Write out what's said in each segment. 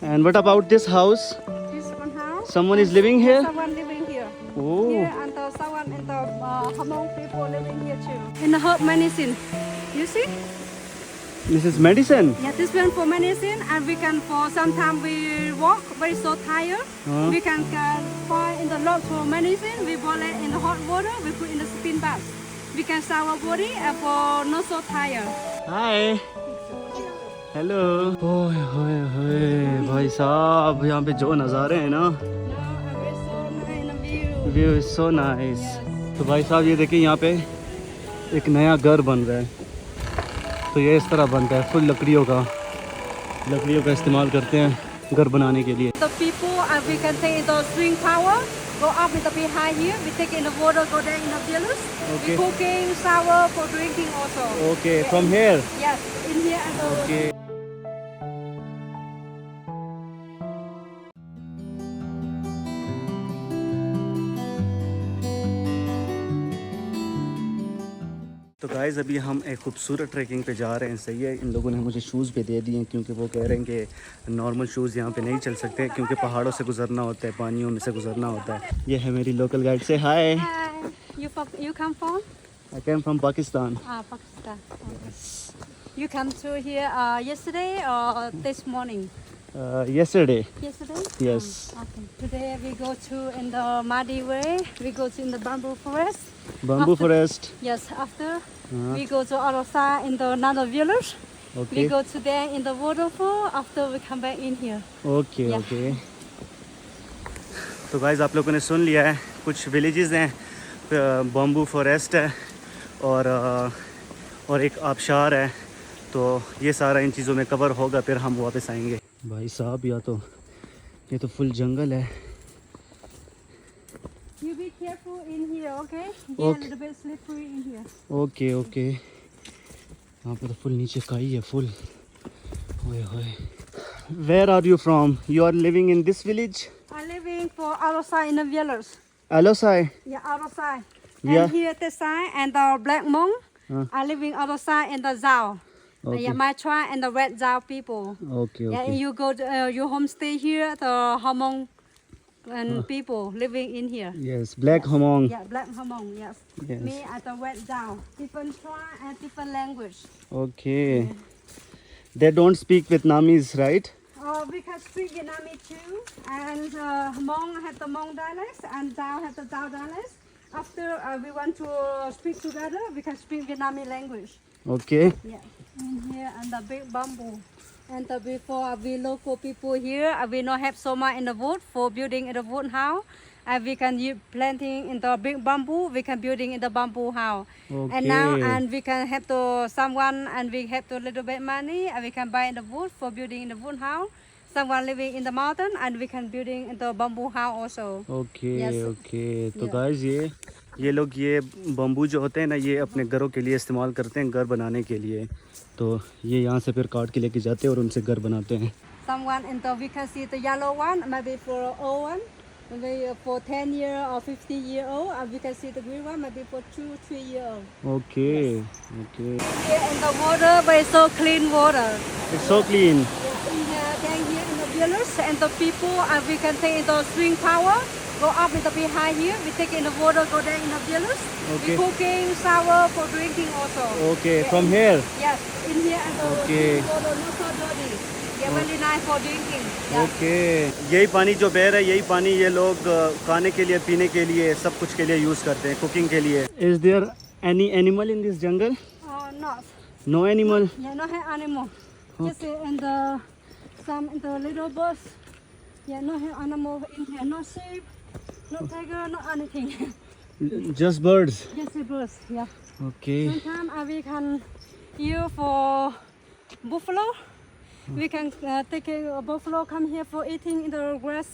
And what about this house? This one house. Someone is living here? Someone living here. Oh. Here and someone in the Hmong people living here too. In the herb medicine. You see? This is medicine. Yeah, this one for medicine, and we can for sometimes we walk very so tired. We can find in the lot for medicine. We boil it in the hot water. We put in the spin bath. We can shower body and for not so tired. Hi. Hello ओए होए होए भाई साहब यहाँ पे जो नज़ारे हैं ना व्यू इज सो नाइस। तो भाई साहब ये देखिए यहाँ पे एक नया घर बन रहा है। तो ये इस तरह बनता है फुल लकड़ियों का इस्तेमाल करते हैं घर बनाने के लिए। The people we can take the swing power, go up in the bit high here. We take in the water, go there in the village. Okay. We cooking, shower for drinking also. Okay, from here. Yes, in here and the Okay. तो guys अभी हम एक खूबसूरत trekking पे जा रहे हैं। सही है, इन लोगों ने मुझे शूज़ भी दे दिए हैं क्योंकि वो कह रहे हैं कि नॉर्मल शूज़ यहाँ पे नहीं चल सकते क्योंकि पहाड़ों से गुजरना होता है, पानियों में से गुजरना होता है। ये है मेरी लोकल गाइड से हाय। Hi. You come from? I came from Pakistan. Pakistan. Okay. You come to here yesterday or this morning? Yesterday. Yesterday? Yes. Okay. Today we go to in the Madi way. We go to in the bamboo forest. Bamboo After- forest. Yes. After we go to Arosa in the another village. Okay. We go to there in the waterfall. After we come back in here. Okay Yeah. Okay. तो guys आप लोगों ने सुन लिया है, कुछ villages हैं, bamboo forest है और एक आबशार है। तो ये सारा इन चीज़ों में कवर होगा, फिर हम वापस आएंगे। भाई साहब ये तो फुल जंगल है। You be careful in here, okay? Here Okay. a little bit slippery in here. Okay okay. यहाँ पे तो फुल नीचे खाई है फुल। ओए होए। Where are you from? You are living in this village? I'm living for Arosa in the village. एलोसाई। Yeah, other side. Yeah. And here this side and the black monk are living other side in the Zao. Okay. Yeah, my tribe and the red Zao people. Okay Yeah, okay. you go to your homestay here, the Hmong and people living in here. Yes, black Hmong. Yeah, black Hmong, yes. Yes. Me at the red Zao. Different tribe and different language. Okay. They don't speak Vietnamese, right? We can speak Vietnamese too, and Hmong have the Hmong dialects and Zao have the Zao dialects. After we want to speak together, we can speak Vietnamese language. Okay. Yeah, in here and the big bamboo. And before we local people here, we not have so much in the wood for building in the wood house. And we can use planting in the big bamboo. We can building in the bamboo house. Okay. And now and we can have to someone and we have to little bit money and we can buy in the wood for building in the wood house. Someone living in the mountain and we can building in the bamboo house also. Okay. Yes. Okay. तो Yeah. Guys ये लोग ये bamboo जो होते हैं ना, ये अपने घरों के लिए इस्तेमाल करते हैं, घर बनाने के लिए। तो ये यहाँ से फिर काट के लेके जाते हैं और उनसे घर बनाते हैं। Someone in the we can see the yellow one, maybe for old one, maybe for 10 year or 50 year old, and we can see the green one, maybe for 2-3 year old. Okay. Okay. Here in the water, very so clean water. It's so clean. In down here in the village and the people, and we can take the swing power, go up in the bit high here. We take in the water, go there in the village. Okay. We cooking, shower for drinking also. Okay. From here. Yes, in here and the Okay. water not so dirty. Yeah, very nice for drinking. Yeah. Okay. यही पानी जो बह रहा है, यही पानी ये लोग खाने के लिए, पीने के लिए, सब कुछ के लिए यूज़ करते हैं, कुकिंग के लिए। Is there any animal in this jungle? Not. No animal. Yeah, not have animal. Just in the some in the little birds. Yeah, not have animal in here. No sheep, no tiger, no anything. Just birds. Just the birds. Yeah. Okay. Sometimes we can use for buffalo. We can take a buffalo come here for eating in the grass.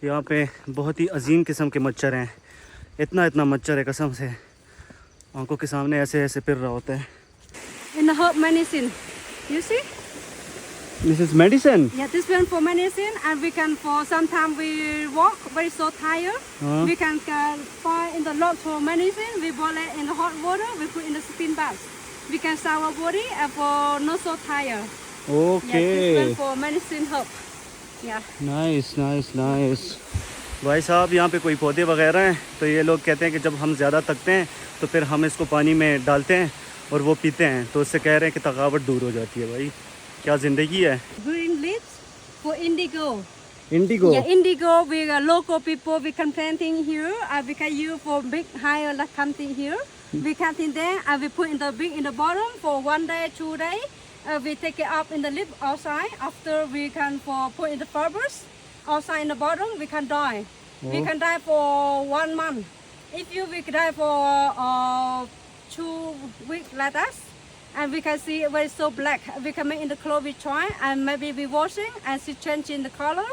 यहाँ पे बहुत ही अजीम किस्म के मच्छर हैं। इतना मच्छर है कसम से, आंखों के सामने ऐसे ऐसे फिर रहा होता है। In the herb medicine. You see? This is medicine. Yeah, this one for medicine, and we can for sometimes we walk very so tired. We can find in the lot for medicine. We boil it in the hot water. We put in the spin bath. We can shower body and for not so tired. Okay. Yes, this one for medicine herb. Yeah. Nice nice nice. भाई साहब यहाँ पे कोई पौधे वगैरह हैं तो ये लोग कहते हैं कि जब हम ज़्यादा थकते हैं तो फिर हम इसको पानी में डालते हैं और वो पीते हैं, तो उससे कह रहे हैं कि थकावट दूर हो जाती है। भाई क्या ज़िंदगी है। Green leaves for indigo. Indigo. Yeah, indigo. We are local people. We can planting here. We can use for big higher like planting here. We planting there and we put in the big in the bottom for 1 day, 2 days. We take it up in the lip outside. After we can for put in the fibers outside in the bottom. We can dye. We Oh. can dye for 1 month. If you we can dye for 2 weeks like that. And we can see where it's so black. We can make in the clothes we try and maybe we washing and see changing the color.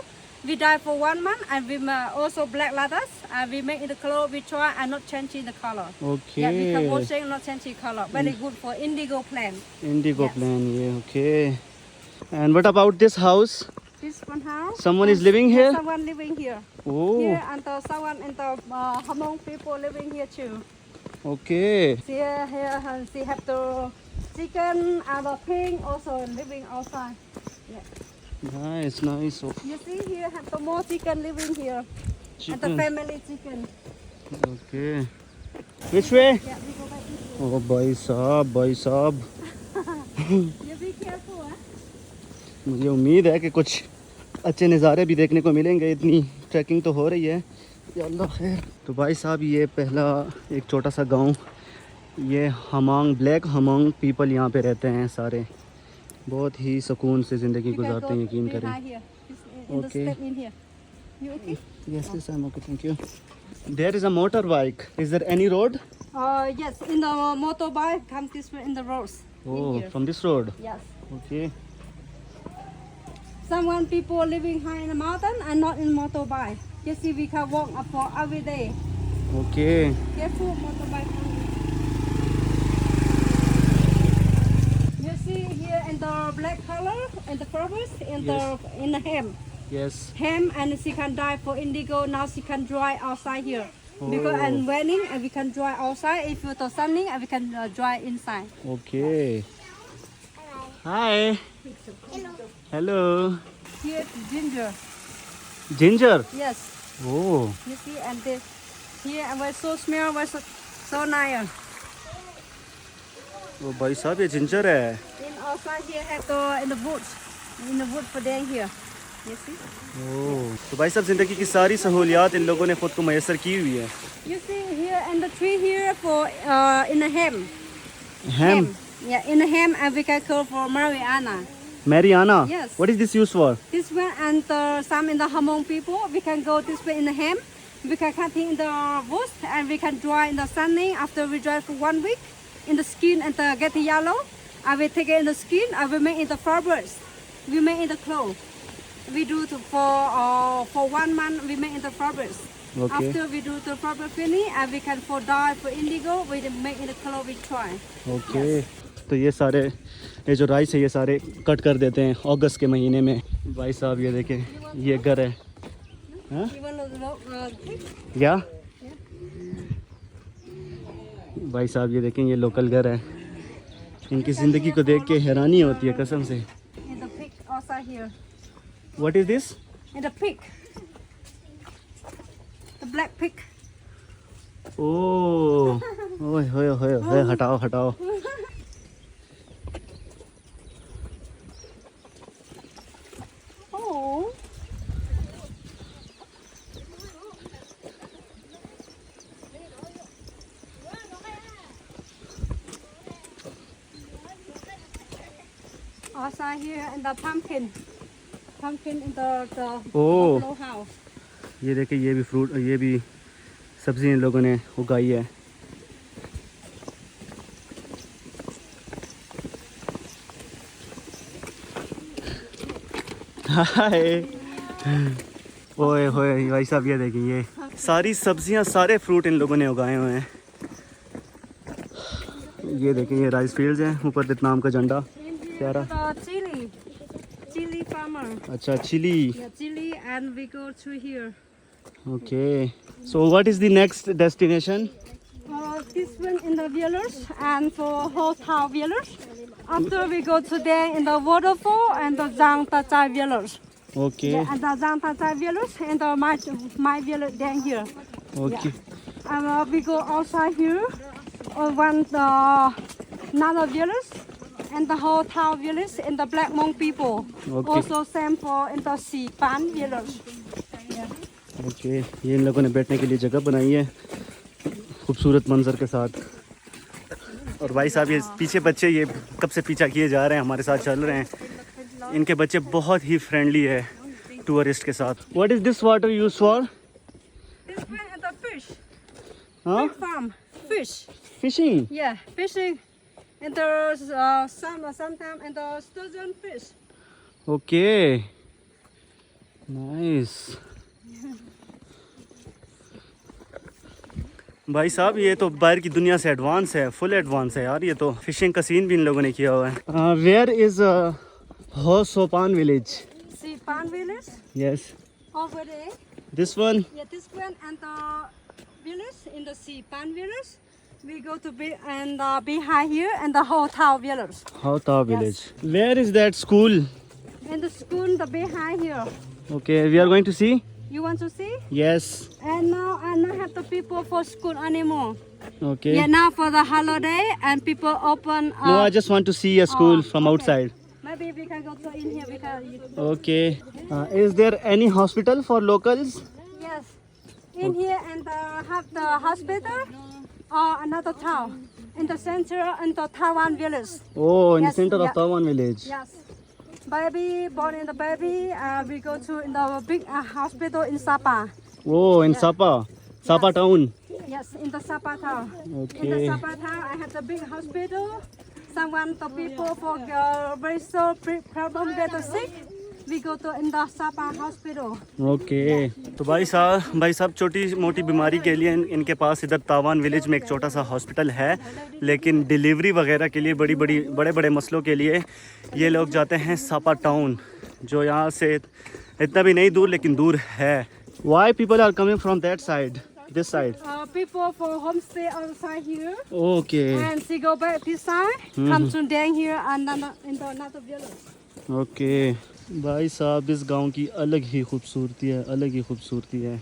We dye for 1 month and we also black like us and we make in the clothes we try and not changing the color. Okay. Yeah, we can washing not changing color. Very good for indigo plant. Indigo Yes. Plant ये। Okay. And what about this house? This one house. Someone is living Yeah, here? someone living here. Oh Here and someone in the Hmong people living here too. Okay. Here and she have the chicken and the pig also living outside. Yeah. Nice nice. You see here have the more chicken living here. And the chicken. family chicken. Okay. Which way? Yeah, we go back this way. ओ भाई साहब भाई साहब, You be careful, huh? मुझे उम्मीद है कि कुछ अच्छे नज़ारे भी देखने को मिलेंगे। इतनी ट्रैकिंग तो हो रही है, या अल्लाह खैर। तो भाई साहब ये पहला एक छोटा सा गांव, ये हमांग ब्लैक हमांग पीपल यहाँ पे रहते हैं सारे, बहुत ही सुकून से ज़िंदगी You can गुजारते go हैं, यकीन behind करें। here. In the Okay. step in here. You okay? Yes, yes, I'm okay, thank you. There is a motorbike. Is there any road? Yes, in the motorbike come this way in the roads. In Oh, here. from this road. Yes. Okay. Someone people living high in the mountain and not in motorbike. You see we can walk up for every day. Okay. Careful motorbike. You see here in the black color and the flowers in the hem. Yes. Hem and she can dye for indigo. Now she can dry outside here. Because and raining and we can dry outside. If it's sunny and we can dry inside. Okay. Hi. Hello. Here is ginger. Ginger. Yes. Oh. You see and this here and we're so smell was so nice. वो भाई साहब ये ginger है। In outside here have the in the woods. In the wood for there here. You see? ओह, तो भाई साहब ज़िंदगी की सारी सहूलियात इन लोगों ने खुद को मैसर की हुई है। You see here and the tree here for in the hem. Ham. Yeah, in the hem and we can go for marijuana. Mariana. Yes. What is this used for? This one and some in the Hmong people, we can go this way in the hem. We can cut it in the woods and we can dry in the sunny. After we dry for 1 week, in the skin and get the yellow. I will take it in the skin. I will make it the fibers. We make it the clothes. We do it for 1 month. We make it the fibers. Okay. After we do the fiber finish, and we can for dye for indigo. We make it the color we try. Okay. तो ये सारे ये जो rice है ये सारे cut कर देते हैं अगस्त के महीने में। भाई साहब ये देखें, ये घर है। हाँ? You want to look? या भाई साहब ये देखें, ये लोकल घर है। इनकी ज़िंदगी को देख के हैरानी होती है कसम से। In the pig outside here. What is this? And the pig. The black pig. ओह, ओए होए होए होए, हटाओ हटाओ। Oh. Outside here and the pumpkin. Pumpkin in the Oh. buffalo house. ये देखें, ये भी फ्रूट, ये भी सब्ज़ी इन लोगों ने उगाई है। हाय, ओए होए भाई साहब ये देखिए, ये सारी सब्जियां सारे फ्रूट इन लोगों ने उगाए हुए हैं। ये देखें, ये राइस फील्ड्स हैं, ऊपर वियतनाम का झंडा प्यारा। The chili farmer. अच्छा, chili. Yeah, chili and we go through here. Okay, so what is the next destination? This one in the village and for hotel village. After we go to there in the waterfall and the Zhang Tachai village. Okay. Yeah, and the Zantata village and the my village down here. Okay. Yeah. And we go outside here, one another village, and the whole town village, and the Black Monk people. Okay. Also same for in the Sipan village. Yeah. Okay, ये इन लोगों ने बैठने के लिए जगह बनाई है खूबसूरत मंजर के साथ। और भाई साहब ये पीछे बच्चे ये कब से पीछा किए जा रहे हैं, हमारे साथ चल रहे हैं। इनके बच्चे बहुत ही फ्रेंडली है टूरिस्ट के साथ। What is this water use for? This one is the fish. हाँ, Big farm fish. Fishing. Yeah, fishing. And there's sometimes and the sturgeon fish. Okay, nice. भाई साहब ये तो बाहर की दुनिया से एडवांस है, फुल एडवांस है यार। ये तो फिशिंग का सीन भी इन लोगों ने किया हुआ है। वेयर इज हो सोपान village? Sipan village yes, over there. This one. Yeah, this one and the village in the Sipan village. We go to be and behind here and the whole town village. Hauta village. Where is that school? And the school the behind here. Okay, we are going to see. You want to see? Yes. And now I don't have the people for school anymore. Okay. Yeah, now for the holiday and people open. No, I just want to see a school from okay. outside. Maybe we can go to in here. We can. Okay. Is there any hospital for locals? Yes. In here and have the hospital or another town in the center in the Taiwan village. Oh, in Yes, the center yeah. of Tawan village. Yes. Baby born in the baby. We go to in the big hospital in Sapa. Oh, in Yeah. Sapa. Sapa town. Yes, in the Sapa town. In the Okay. Sapa town, I have the big hospital. Someone the people for very so problem get sick. We go to in the Sapa hospital. Okay. तो भाई साहब छोटी मोटी बीमारी के लिए इनके पास इधर तावान विलेज में एक छोटा सा हॉस्पिटल है, लेकिन डिलीवरी वगैरह के लिए बड़े बड़े मसलों के लिए ये लोग जाते हैं सापा टाउन, जो यहाँ से इतना भी नहीं दूर लेकिन दूर है। Why people are coming from that side? This side? People for homestay outside here. Okay. And she go back this side, come to down here and in the another village. Okay. भाई साहब इस गांव की अलग ही खूबसूरती है, अलग ही खूबसूरती है।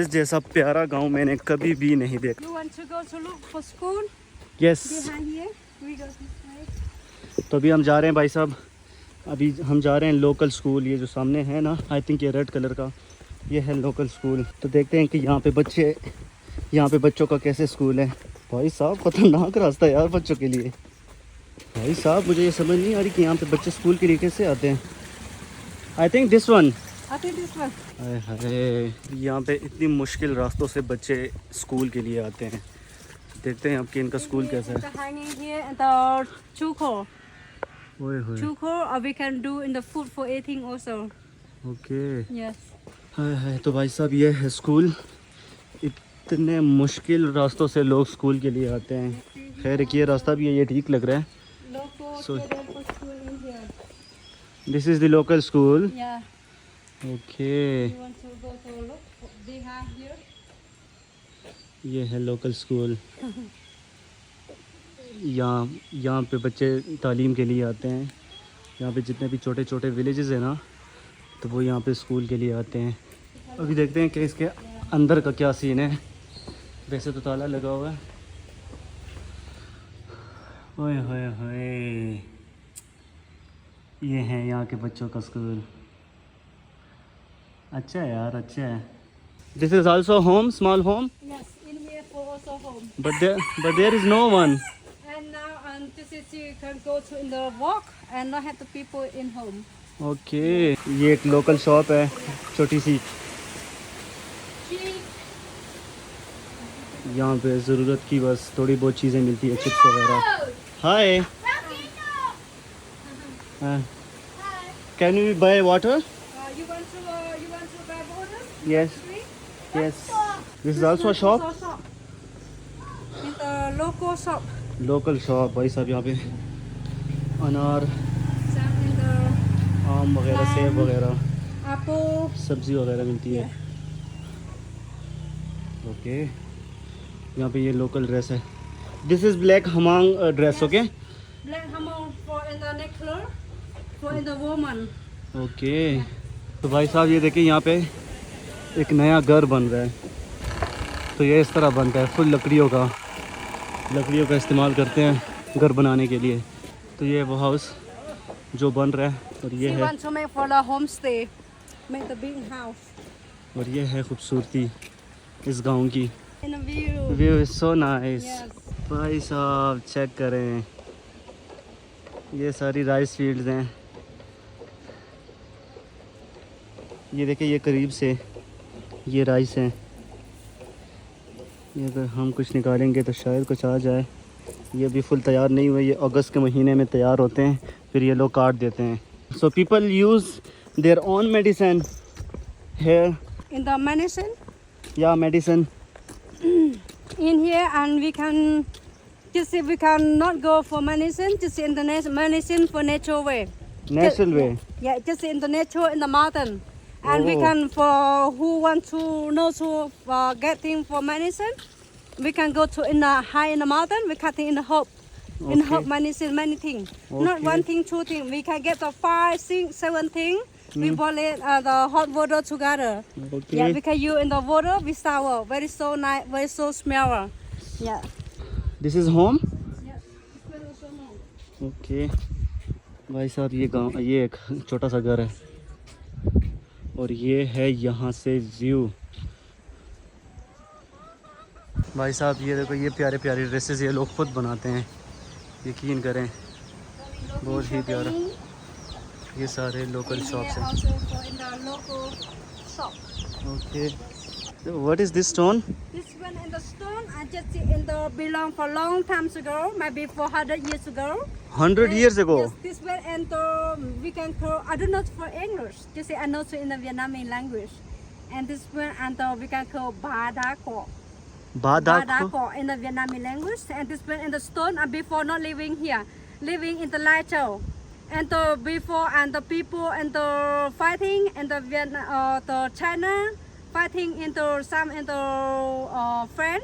इस जैसा प्यारा गांव मैंने कभी भी नहीं देखा। You want to go to look for school? Yes. Behind here, we go this way. तो अभी हम जा रहे हैं भाई साहब, अभी हम जा रहे हैं लोकल स्कूल। ये जो सामने है ना, आई थिंक ये रेड कलर का, ये है लोकल स्कूल। तो देखते हैं कि यहाँ पे बच्चों का कैसे स्कूल है। भाई साहब खतरनाक रास्ता है यार बच्चों के लिए। भाई साहब मुझे ये समझ नहीं आ रही कि यहाँ पे बच्चे स्कूल के लिए कैसे आते हैं। I think this one. I think this one. अरे यहाँ पे इतनी मुश्किल रास्तों से बच्चे स्कूल के लिए आते हैं। देखते हैं अब कि इनका स्कूल कैसा है। The hanging here and the chuko. ओए होए, Chuko, or we can do in the food for eating also. Okay. Yes. हाय हाय, तो भाई साहब ये है स्कूल। इतने मुश्किल रास्तों से लोग स्कूल के लिए आते हैं। खैर एक ये रास्ता भी है, ये ठीक लग रहा है। Local So- children for school in here. This is the local school. Yeah. Okay, You want to go to look behind here? ये है लोकल स्कूल। यहाँ पे बच्चे तालीम के लिए आते हैं। यहाँ पे जितने भी छोटे छोटे विलेजेस हैं ना, तो वो यहाँ पे स्कूल के लिए आते हैं। अभी देखते हैं कि इसके अंदर का क्या सीन है। वैसे तो ताला लगा हुआ है। ओए होए होए, ये है यहाँ के बच्चों का स्कूल। अच्छा है यार, अच्छा है। This is also home, small home, Yes, in here for also home. but there is no one. And now this is you can go to in the walk and not have the people in home. Okay, ये एक local shop है छोटी सी। यहाँ पे ज़रूरत की बस थोड़ी बहुत चीज़ें मिलती है, चिप्स वगैरह। Hi, can you buy water? You want to buy water? Yes yes, this is also a shop. Also shop. In the local shop. Local shop भाई साहब, यहाँ पे अनार, Some in the आम वगैरह, सेब वगैरह, apple. सब्जी वगैरह मिलती है। ओके, यहाँ पे ये लोकल ड्रेस है। This is black Hmong dress. Okay, Black hammer for in the neck color. For in the woman. Okay. तो भाई साहब ये देखिए यहाँ पे एक नया घर बन रहा है। तो ये इस तरह बनता है, फुल लकड़ियों का इस्तेमाल करते हैं घर बनाने के लिए। तो ये वो हाउस जो बन रहा है और ये We है, want to make for the homestay, make the big house. और ये है खूबसूरती इस गांव की। In the view. View is so nice. Yes. भाई साहब चेक करें, ये सारी राइस फील्ड्स हैं। ये देखिए ये करीब से ये राइस हैं। ये अगर हम कुछ निकालेंगे तो शायद कुछ आ जाए। ये भी फुल तैयार नहीं हुए, ये अगस्त के महीने में तैयार होते हैं, फिर ये लोग काट देते हैं। So people use their own medicine here. In the medicine या medicine in here, and we can just if we can not go for medicine, just in the medicine for natural way. Natural way. Yeah, just in the nature in the mountain. And we Oh. can, for who want to know to get thing for medicine, we can go to in the high in the mountain. We cutting in the herb, in Okay. herb medicine, many things. Not Okay. one thing, two thing. We can get the 5, 6, 7 thing. We boil it the hot water together. Okay. Yeah, we can use in the water. We sour, very so nice, very so smell. Yeah. This is home. Yeah. Smell so nice. Okay भाई साहब ये गांव, ये एक छोटा सा घर है और ये है यहाँ से व्यू। भाई साहब ये देखो ये प्यारे प्यारे ड्रेसेस ये लोग खुद बनाते हैं, यकीन करें बहुत ही प्यारा। ये सारे लोकल शॉप्स हैं। Also for in the local shop. Okay what is this stone? This one in the stone, I just see in the belong for long times ago, maybe 400 years ago. 100 years ago? Yes, this one and we can call, I don't know for English, just say I know in the Vietnamese language. And this one and we can call Ba Da Ko. Ba Da बादाको। Ko in the Vietnamese language. And this one in the stone, and before not living here, living in the Lai Châu. And before and the people and the fighting and the Vietnam, the China fighting into some into friend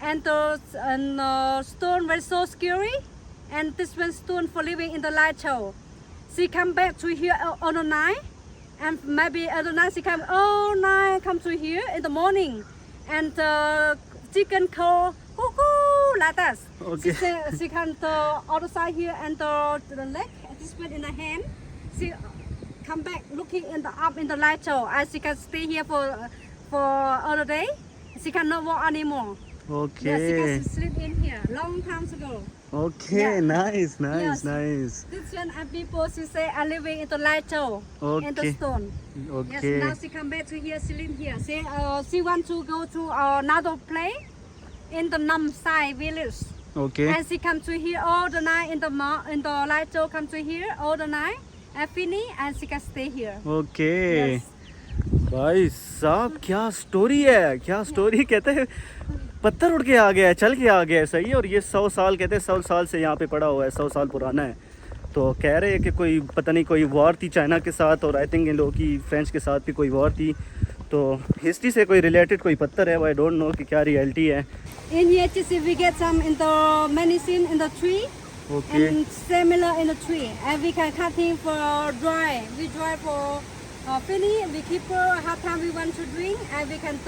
and the stone was so scary, and this one stone for living in the Lai Châu. She come back to here on the night, and maybe at the night she come all night come to here in the morning, and chicken call cuckoo like that. Okay. She come to other side here and to the leg, and this one in the hand. She come back looking in the up in the light show, and she can stay here for other day. She cannot walk anymore. Okay Yeah, she can sleep in here long times ago. Okay Yeah. Nice nice Yes. Nice. This one and people she say are living in the light show in the Okay. stone. Okay Yes, now she come back to here, she live here. She want to go to another place in the Nam Sai village. Okay And she come to here all the night in the light show, come to here all the night and finish, and she can stay here. Okay. Yes. भाई साहब क्या story है, क्या story. कहते हैं पत्थर उड़ के आ गया है, चल के आ गया है, सही है। और ये 100 साल कहते हैं 100 साल से यहाँ पे पड़ा हुआ है, 100 साल पुराना है। तो कह रहे हैं कि कोई पता नहीं कोई वॉर थी चाइना के साथ, और आई थिंक इन लोगों की फ्रेंच के साथ भी कोई वॉर थी। तो हिस्ट्री से कोई रिलेटेड कोई पत्थर है, वो आई डोंट नो कि क्या रियलिटी है। In here, just we get some in the medicine in the tree, okay and similar in the tree, and we can cut it for dry. We dry for finish. We keep how time we want to drink, and we can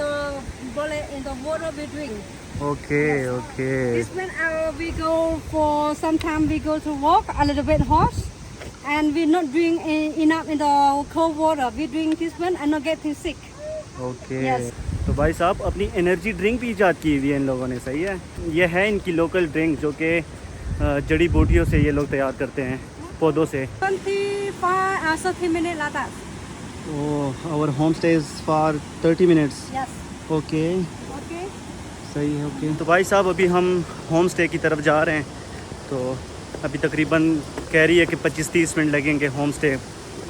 boil it in the water we drink. Okay okay This one we go for sometime we go to walk a little bit hot, and we not drink enough in the cold water. We drink this one and not getting sick. Okay Yes. तो भाई साहब अपनी energy drink भी ईजाद की हुई है इन लोगों ने, सही है। ये है इनकी लोकल ड्रिंक जो कि जड़ी बूटियों से ये लोग तैयार करते हैं, पौधों से। 30 minutes like that. Oh our home stay is for 30 minutes. Yes. Okay Okay. सही है। ओके तो भाई साहब अभी हम होम स्टे की तरफ जा रहे हैं। तो अभी तकरीबन कह रही है कि 25-30 मिनट लगेंगे होम स्टे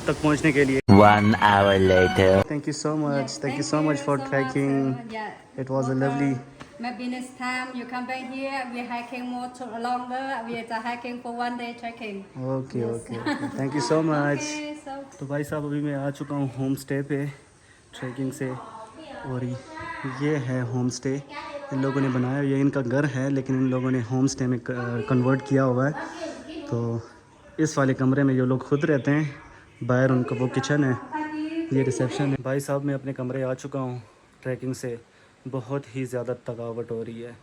तक पहुंचने के लिए। 1 hour later. Thank you so much, Yes, thank you so much for trekking. Yeah. It was a lovely- Maybe next time you come back here, we're hiking more longer. We're hiking for 1 day trekking. Okay okay thank you so much. Okay, so तो भाई साहब अभी मैं आ चुका हूँ home stay पे trekking से, और ये है होम स्टे इन लोगों ने बनाया। ये इनका घर है लेकिन इन लोगों ने होम स्टे में कन्वर्ट किया हुआ है। तो इस वाले कमरे में ये लोग खुद रहते हैं, बाहर उनका वो किचन है, ये रिसेप्शन है। भाई साहब मैं अपने कमरे आ चुका हूँ ट्रैकिंग से, बहुत ही ज़्यादा थकावट हो रही है,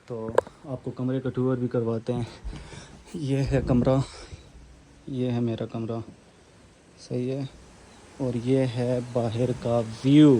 तो आपको कमरे का टूर भी करवाते हैं। ये है कमरा, ये है मेरा कमरा, सही है, और ये है बाहर का व्यू।